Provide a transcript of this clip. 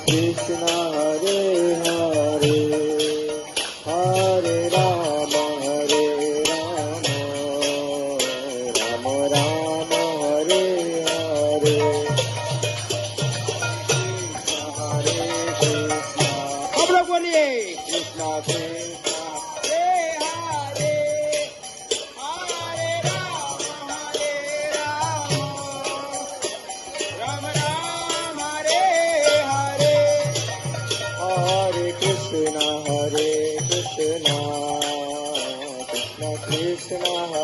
Krishna Hare Hare, Hare Rama Hare Rama, Rama Rama Hare Hare, Hare Krishna. सब लोग बोलिए Krishna Krishna Hare Hare, हरे Ram Ram Ram Hare Hare. Hare Krishna Krishna Krishna Hare